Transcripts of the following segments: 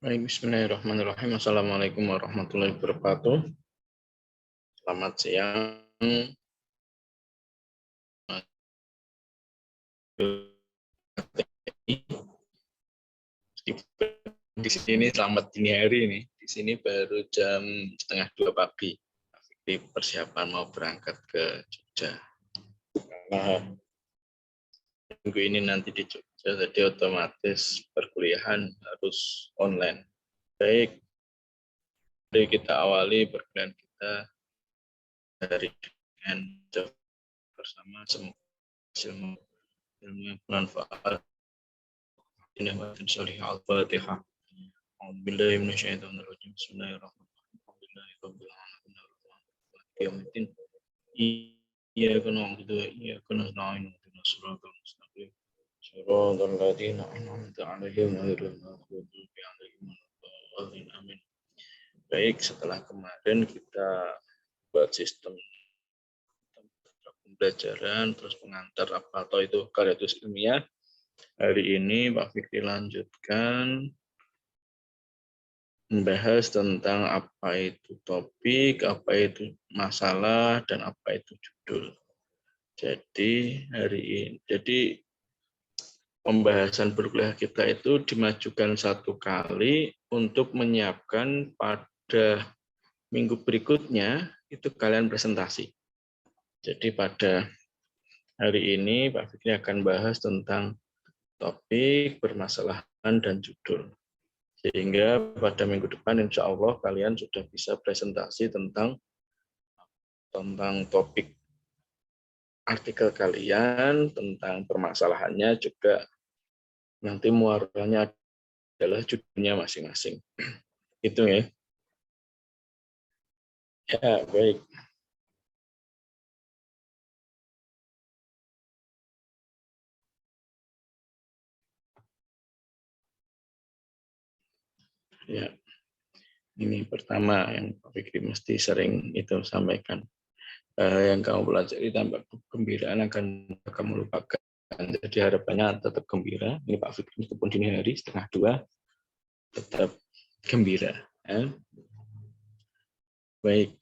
Baik, bismillahirrahmanirrahim. Assalamualaikum warahmatullahi wabarakatuh. Selamat siang. Di sini selamat dini hari nih. Di sini baru jam 1:30 pagi. Di persiapan mau berangkat ke Jogja. Karena minggu ini nanti di Jogja, jadi otomatis perkuliahan harus online. Baik, mari kita awali perkuliahan kita dari dengan bersama, semoga ilmu yang bermanfaat. Ini batin solih al-fatihah. Alhamdulillah minasyaitonirrajim. Bismillahirrahmanirrahim. Alhamdulillahirabbil alamin. Yaumiddin. Iyyaka na'budu wa iyyaka nasta'in. Ihdinas siratal mustaqim. Siratal ladzina an'amta 'alaihim ghairil maghdubi 'alaihim waladdallin. Amin. Baik, setelah kemarin kita buat sistem pembelajaran, terus pengantar apa atau itu karya tulis ilmiah. Hari ini Pak Fikri lanjutkan membahas tentang apa itu topik, apa itu masalah, dan apa itu judul. Jadi pembahasan berkuliah kita itu dimajukan satu kali untuk menyiapkan pada minggu berikutnya itu kalian presentasi. Jadi pada hari ini Pak Fikri akan bahas tentang topik, permasalahan, dan judul. Sehingga pada minggu depan insya Allah kalian sudah bisa presentasi tentang topik artikel kalian, tentang permasalahannya, juga nanti muaranya adalah judulnya masing-masing. Itu ya. Ya, baik. Ya, ini pertama yang Pak Fikri mesti sering itu sampaikan. Yang kamu pelajari tanpa kegembiraan akan kamu lupakan. Jadi harapannya tetap gembira. Ini Pak Fikri meskipun dini hari 1:30 tetap gembira. Ya. Baik.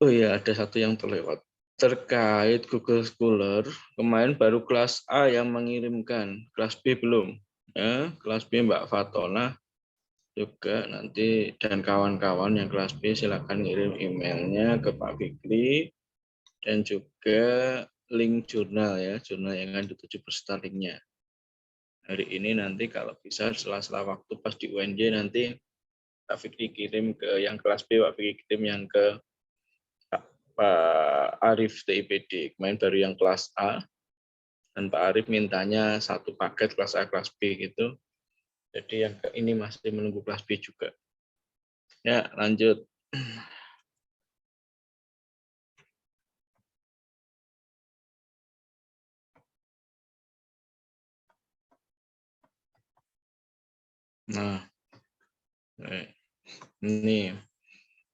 Oh iya, ada satu yang terlewat. Terkait Google Scholar, kemarin baru kelas A yang mengirimkan, kelas B belum. Ya, kelas B Mbak Fatona juga nanti, dan kawan-kawan yang kelas B silakan kirim emailnya ke Pak Fikri, dan juga link jurnal ya, jurnal yang akan dituju peserta linknya. Hari ini nanti kalau bisa sela-sela waktu pas di UNJ nanti Pak Fikri kirim ke yang kelas B, Pak Fikri kirim yang ke Pak Arif TIPD. Kemarin baru yang kelas A, dan Pak Arif mintanya satu paket kelas A, kelas B gitu. Jadi yang ini masih menunggu kelas B juga. Ya, lanjut. Nah, ini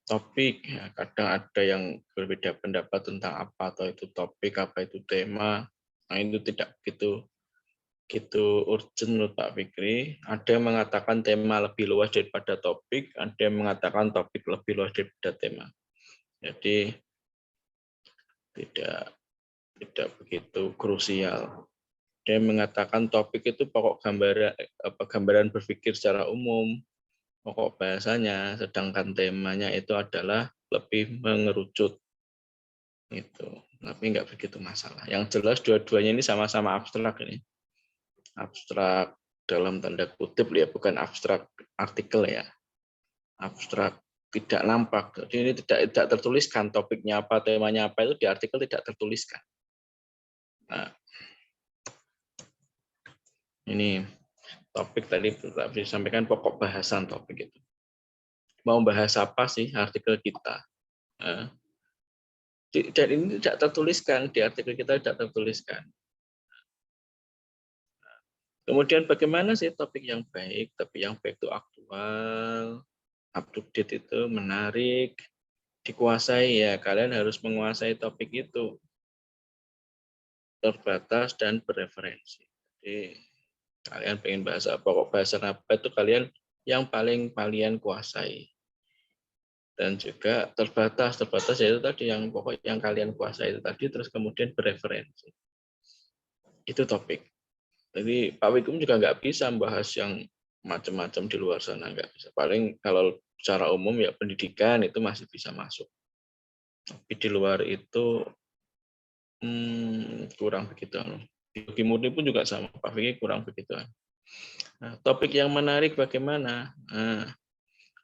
topik. Ya, kadang ada yang berbeda pendapat tentang apa atau itu topik, apa itu tema. Nah, itu tidak gitu urgent menurut Pak Fikri. Ada yang mengatakan tema lebih luas daripada topik, ada yang mengatakan topik lebih luas daripada tema. Jadi tidak begitu krusial. Dia mengatakan topik itu pokok gambaran berpikir secara umum, pokok bahasanya, sedangkan temanya itu adalah lebih mengerucut. Itu, tapi nggak begitu masalah. Yang jelas dua-duanya ini sama-sama abstrak ini. Abstrak dalam tanda kutip ya, bukan abstrak artikel ya. Abstrak tidak nampak. Jadi ini tidak tertuliskan topiknya apa, temanya apa, itu di artikel tidak tertuliskan. Nah, ini topik tadi disampaikan pokok bahasan topik itu. Mau bahas apa sih artikel kita? Dan ini tidak tertuliskan, di artikel kita tidak tertuliskan. Kemudian bagaimana sih topik yang baik? Topik yang baik itu aktual, up to date itu menarik, dikuasai ya. Kalian harus menguasai topik itu, terbatas dan bereferensi. Jadi Kalian pengen bahasa pokok bahasan apa itu kalian yang paling kalian kuasai. Dan juga terbatas yaitu tadi yang pokok yang kalian kuasai itu tadi, terus kemudian bereferensi. Itu topik. Jadi Pak Wikum juga nggak bisa membahas yang macam-macam di luar sana, nggak bisa. Paling kalau secara umum ya pendidikan itu masih bisa masuk. Tapi di luar itu kurang begitu. Biologi murni pun juga sama, Pak Fikri kurang begitu. Nah, topik yang menarik bagaimana? Nah,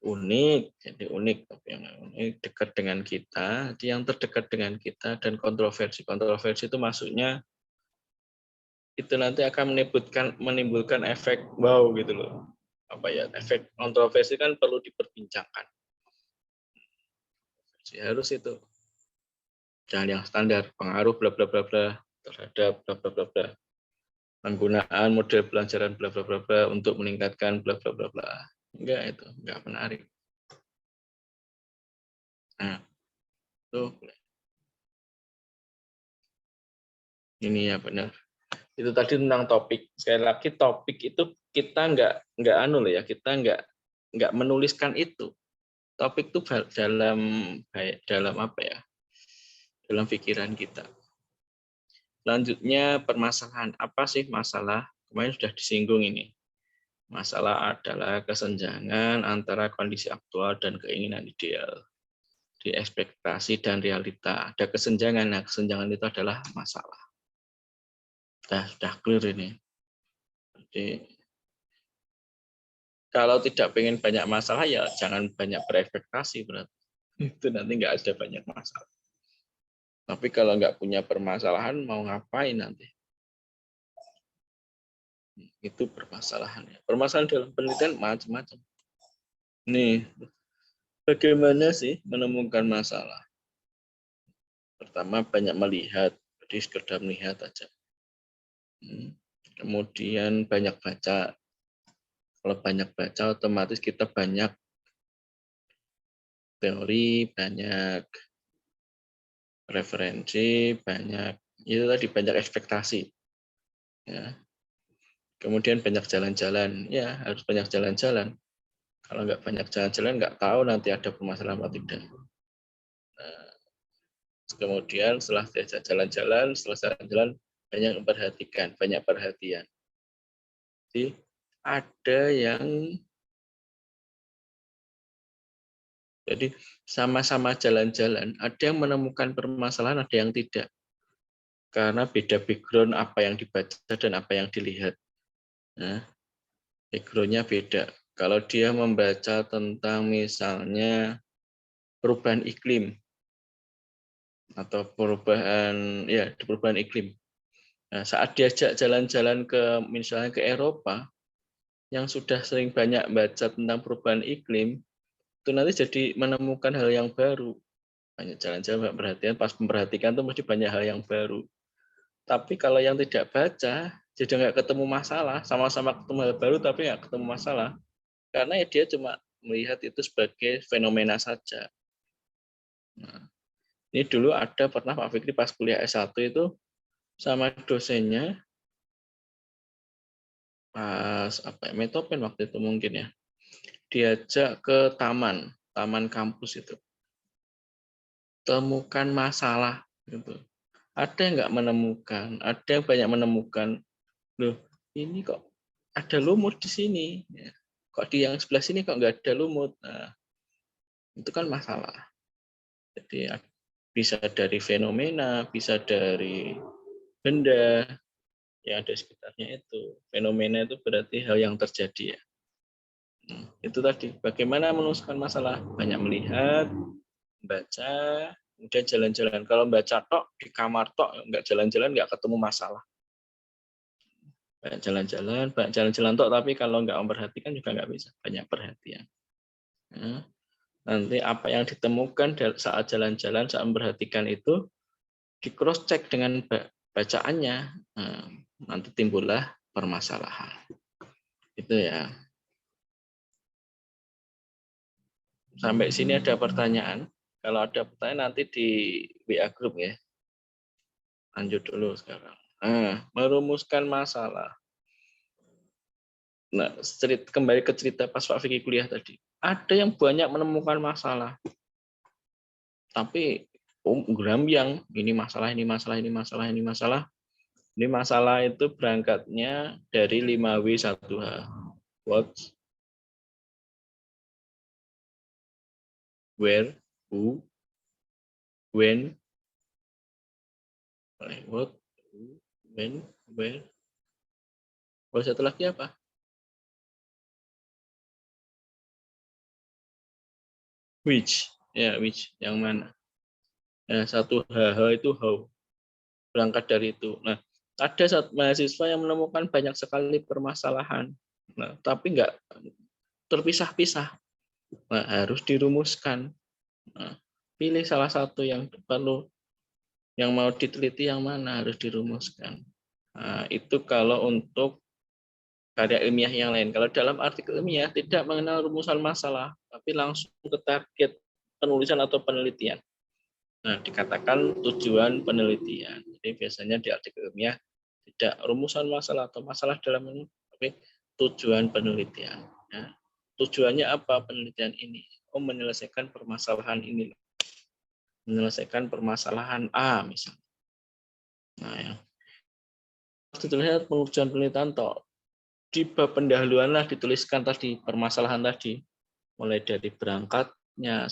unik, jadi unik, topik yang unik, dekat dengan kita, yang terdekat dengan kita, dan kontroversi. Kontroversi itu maksudnya itu nanti akan menimbulkan efek wow gitu loh. Apa ya, efek kontroversi kan perlu diperbincangkan. Harus itu. Jangan yang standar, pengaruh bla bla bla bla terhadap bla bla bla bla. Penggunaan model pelajaran bla bla bla bla untuk meningkatkan bla bla bla bla. Enggak, itu enggak menarik. Nah, itu ini ya benar. Itu tadi tentang topik. Sekali lagi topik itu kita enggak anu loh ya, kita enggak menuliskan itu. Topik itu dalam apa ya? Dalam pikiran kita. Selanjutnya permasalahan. Apa sih masalah? Kemarin sudah disinggung ini. Masalah adalah kesenjangan antara kondisi aktual dan keinginan ideal. Di ekspektasi dan realita. Ada kesenjangan. Nah, kesenjangan itu adalah masalah. Sudah clear ini. Jadi, kalau tidak pengen banyak masalah, ya jangan banyak berekspektasi. Berarti. Itu nanti nggak ada banyak masalah. Tapi kalau nggak punya permasalahan, mau ngapain nanti? Itu permasalahannya. Permasalahan dalam penelitian macam-macam. Nih, bagaimana sih menemukan masalah? Pertama, banyak melihat. Jadi sekedar melihat aja. Kemudian banyak baca. Kalau banyak baca, otomatis kita banyak teori, banyak referensi, banyak itu tadi banyak ekspektasi. Ya. Kemudian banyak jalan-jalan. Ya, harus banyak jalan-jalan. Kalau nggak banyak jalan-jalan, nggak tahu nanti ada permasalahan atau tidak. Nah, kemudian setelah diajak jalan-jalan, setelah jalan-jalan, banyak memperhatikan, banyak perhatian. Jadi ada yang jadi sama-sama jalan-jalan, ada yang menemukan permasalahan, ada yang tidak. Karena beda background apa yang dibaca dan apa yang dilihat. Nah, background-nya beda. Kalau dia membaca tentang misalnya perubahan iklim atau perubahan iklim. Nah, saat diajak jalan-jalan ke misalnya ke Eropa yang sudah sering banyak baca tentang perubahan iklim, itu nanti jadi menemukan hal yang baru. Banyak jalan-jalan, banyak perhatian, pas memperhatikan itu mesti banyak hal yang baru. Tapi kalau yang tidak baca, jadi nggak ketemu masalah, sama-sama ketemu hal baru tapi nggak ketemu masalah. Karena ya dia cuma melihat itu sebagai fenomena saja. Nah, ini dulu ada pernah Pak Fikri pas kuliah S1 itu sama dosennya pas Metopen waktu itu mungkin ya. Diajak ke taman kampus itu. Temukan masalah gitu. Ada yang nggak menemukan, ada yang banyak menemukan. Loh, ini kok ada lumut di sini. Ya. Kok di yang sebelah sini kok nggak ada lumut. Nah, itu kan masalah. Jadi bisa dari fenomena, bisa dari benda yang ada sekitarnya itu. Fenomena itu berarti hal yang terjadi ya. Itu tadi, bagaimana menuliskan masalah. Banyak melihat, baca, kemudian jalan-jalan. Kalau baca tok, di kamar tok, nggak jalan-jalan, nggak ketemu masalah. Banyak jalan-jalan tok, tapi kalau nggak memperhatikan juga nggak bisa. Banyak perhatian. Nah, nanti apa yang ditemukan saat jalan-jalan, saat memperhatikan itu, di cross check dengan bacaannya. Nah, nanti timbullah permasalahan. Itu ya. Sampai sini ada pertanyaan. Kalau ada pertanyaan nanti di WA group ya. Lanjut dulu sekarang. Nah, merumuskan masalah. Nah, kembali ke cerita pas Pak Fikri kuliah tadi. Ada yang banyak menemukan masalah, tapi yang ini masalah, ini masalah, ini masalah, ini masalah. Ini masalah itu berangkatnya dari 5W1H. What, where, who, when, what, who, when, where. Kalau satu lagi apa? Which. Ya, which. Yang mana? Nah, satu HH itu how. Berangkat dari itu. Nah, ada satu mahasiswa yang menemukan banyak sekali permasalahan. Nah, tapi nggak terpisah-pisah. Nah, harus dirumuskan. Nah, pilih salah satu yang perlu, yang mau diteliti yang mana harus dirumuskan. Nah, itu kalau untuk karya ilmiah yang lain. Kalau dalam artikel ilmiah tidak mengenal rumusan masalah, tapi langsung ke target penulisan atau penelitian. Nah, dikatakan tujuan penelitian. Jadi biasanya di artikel ilmiah tidak rumusan masalah atau masalah dalam ini, tapi tujuan penelitian. Ya. Tujuannya apa penelitian ini? Oh, menyelesaikan permasalahan ini. Menyelesaikan permasalahan A misalnya. Nah, ya. Ditulisnya pengujian penelitian toh. Di bab pendahuluan lah dituliskan tadi permasalahan tadi. Mulai dari berangkatnya,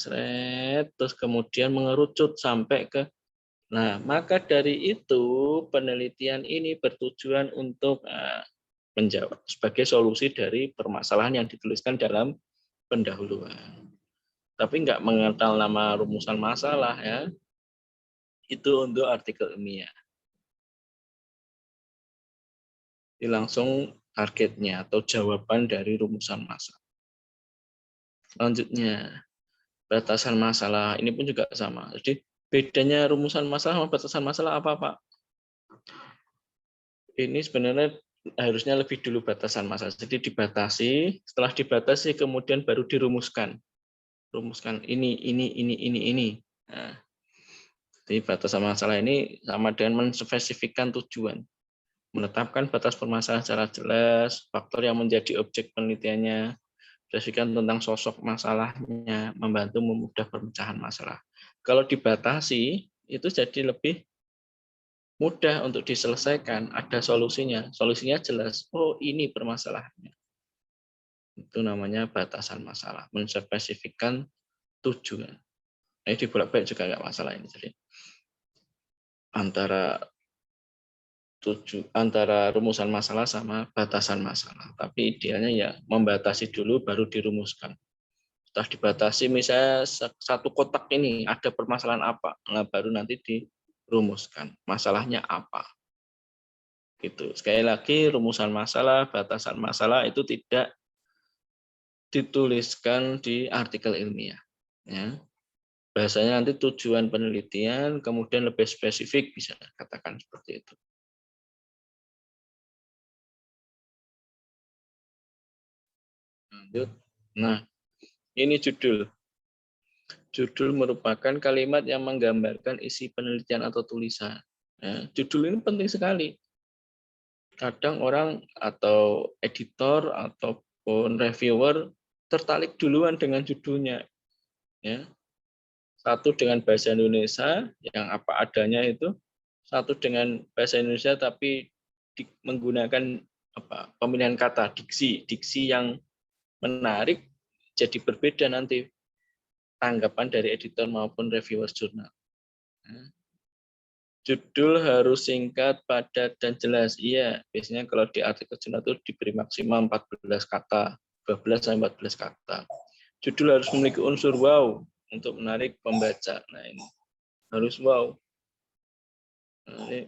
terus kemudian mengerucut sampai ke. Nah, maka dari itu penelitian ini bertujuan untuk menjawab sebagai solusi dari permasalahan yang dituliskan dalam pendahuluan. Tapi nggak mengenal nama rumusan masalah ya. Itu untuk artikel ilmiah. Ini langsung targetnya atau jawaban dari rumusan masalah. Selanjutnya, batasan masalah. Ini pun juga sama. Jadi bedanya rumusan masalah sama batasan masalah apa, Pak? Ini sebenarnya harusnya lebih dulu batasan masalah. Jadi dibatasi, setelah dibatasi kemudian baru dirumuskan. Rumuskan ini. Nah, jadi batasan masalah ini sama dengan menspesifikkan tujuan. Menetapkan batas permasalahan secara jelas, faktor yang menjadi objek penelitiannya, spesifikkan tentang sosok masalahnya, membantu memudah pemecahan masalah. Kalau dibatasi, itu jadi lebih mudah untuk diselesaikan, ada solusinya. Solusinya jelas, oh ini permasalahannya. Itu namanya batasan masalah, menspesifikkan tujuan. Nah, di bolak-balik juga nggak masalah ini. Jadi antara rumusan masalah sama batasan masalah. Tapi idealnya ya membatasi dulu baru dirumuskan. Setelah dibatasi misalnya satu kotak ini ada permasalahan apa, nah baru nanti dirumuskan masalahnya apa. Gitu. Sekali lagi rumusan masalah, batasan masalah itu tidak dituliskan di artikel ilmiah. Ya. Bahasanya nanti tujuan penelitian, kemudian lebih spesifik bisa katakan seperti itu. Lanjut. Nah, ini judul. Judul merupakan kalimat yang menggambarkan isi penelitian atau tulisan. Ya, judul ini penting sekali. Kadang orang atau editor ataupun reviewer tertarik duluan dengan judulnya. Ya. Satu dengan bahasa Indonesia yang apa adanya itu, satu dengan bahasa Indonesia tapi menggunakan pemilihan kata, diksi yang menarik, jadi berbeda nanti tanggapan dari editor maupun reviewer jurnal. Judul harus singkat, padat, dan jelas. Iya, biasanya kalau di artikel jurnal itu diberi maksimal 14 kata, 12 sampai 14 kata. Judul harus memiliki unsur wow untuk menarik pembaca. Nah, ini harus wow. Nah, ini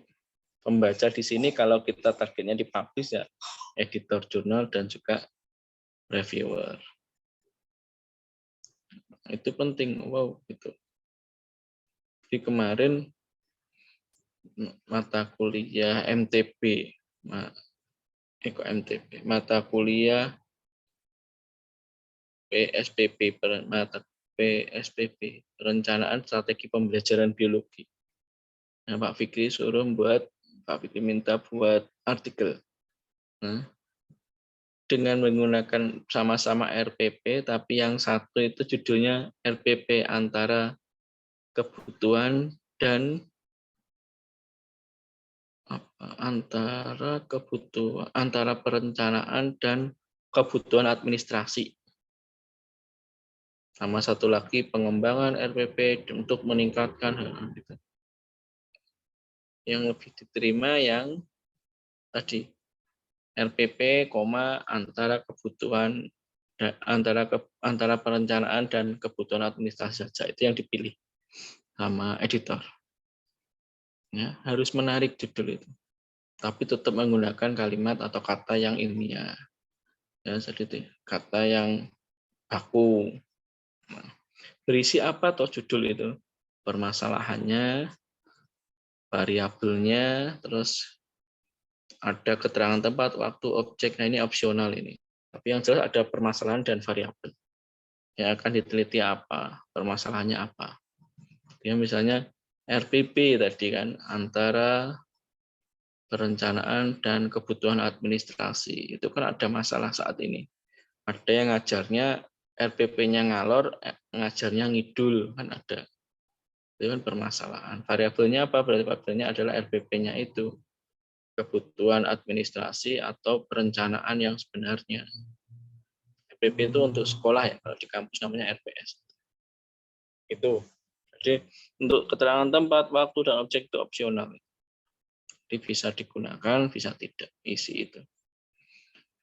pembaca di sini kalau kita targetnya dipublish ya editor jurnal dan juga reviewer. Itu penting, wow gitu. Di kemarin mata kuliah MTB, mata kuliah PSPB, perencanaan strategi pembelajaran biologi. Nah, Pak Fikri minta buat artikel. Nah, dengan menggunakan sama-sama RPP, tapi yang satu itu judulnya RPP antara kebutuhan dan antara perencanaan dan kebutuhan administrasi. Sama satu lagi pengembangan RPP untuk meningkatkan gitu. Yang lebih diterima yang tadi RPP, antara kebutuhan antara perencanaan dan kebutuhan administrasi saja, itu yang dipilih sama editor. Ya, harus menarik judul itu, tapi tetap menggunakan kalimat atau kata yang ilmiah. Ya, jadi kata yang baku. Nah, berisi apa atau judul itu? Permasalahannya, variabelnya, terus ada keterangan tempat, waktu, objek. Nah, ini opsional ini. Tapi yang jelas ada permasalahan dan variabel. Yang akan diteliti apa, permasalahannya apa. Ya, misalnya RPP tadi kan, antara perencanaan dan kebutuhan administrasi. Itu kan ada masalah saat ini. Ada yang ngajarnya RPP-nya ngalor, ngajarnya ngidul, kan ada. Itu kan permasalahan. Variabelnya apa? Variabelnya adalah RPP-nya itu. Kebutuhan administrasi atau perencanaan yang sebenarnya. RPP itu untuk sekolah ya, kalau di kampus namanya RPS. Itu. Jadi untuk keterangan tempat, waktu, dan objek itu opsional. Jadi bisa digunakan, bisa tidak isi itu.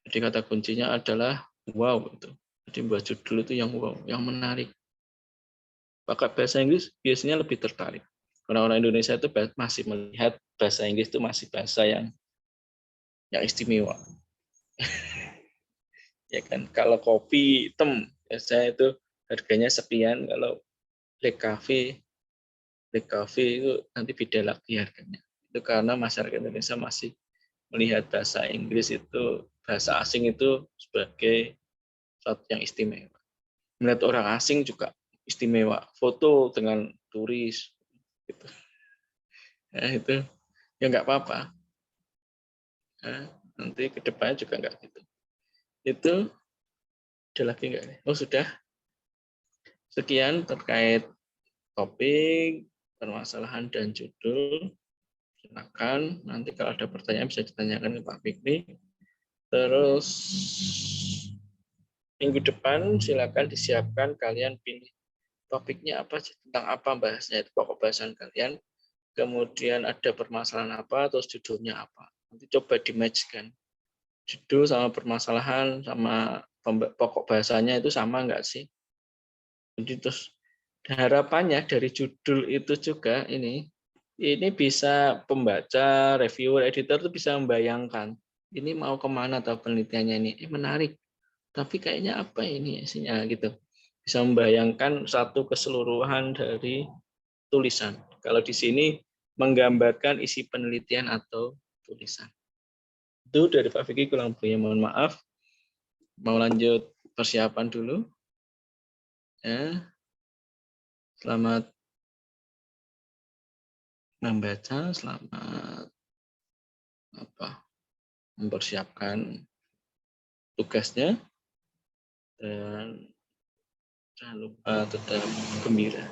Jadi kata kuncinya adalah wow itu. Jadi buat judul itu yang wow, yang menarik. Pakai bahasa Inggris biasanya lebih tertarik. Orang-orang Indonesia itu masih melihat bahasa Inggris itu masih bahasa yang istimewa. Ya kan, kalau kopi hitam biasanya itu harganya sekian, kalau black coffee itu nanti beda lagi harganya. Itu karena masyarakat Indonesia masih melihat bahasa Inggris itu, bahasa asing itu sebagai sesuatu yang istimewa. Melihat orang asing juga istimewa, foto dengan turis gitu. Nah, itu ya nggak apa-apa. Nah, nanti ke depannya juga nggak gitu. Itu ada lagi nggak nih? Oh sudah. Sekian terkait topik, permasalahan, dan judul. Silakan nanti kalau ada pertanyaan bisa ditanyakan ke Pak Fikri. Terus minggu depan silakan disiapkan, kalian pilih topiknya apa, tentang apa bahasnya, itu pokok bahasan kalian. Kemudian ada permasalahan apa, terus judulnya apa. Nanti coba di-match-kan. Judul sama permasalahan sama pokok bahasanya itu sama enggak sih? Jadi terus harapannya dari judul itu juga ini bisa pembaca, reviewer, editor itu bisa membayangkan ini mau kemana atau penelitiannya ini. Menarik. Tapi kayaknya apa ini isinya gitu. Bisa membayangkan satu keseluruhan dari tulisan. Kalau di sini menggambarkan isi penelitian atau tulisan. Itu dari Pak Vicky, kurang lebihnya mohon maaf. Mau lanjut persiapan dulu. Ya. Selamat membaca, selamat mempersiapkan tugasnya, dan jangan lupa tetap gembira.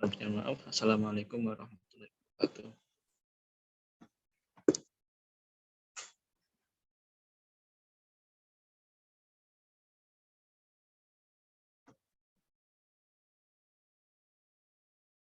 Mohon maaf. Assalamualaikum warahmatullahi wabarakatuh.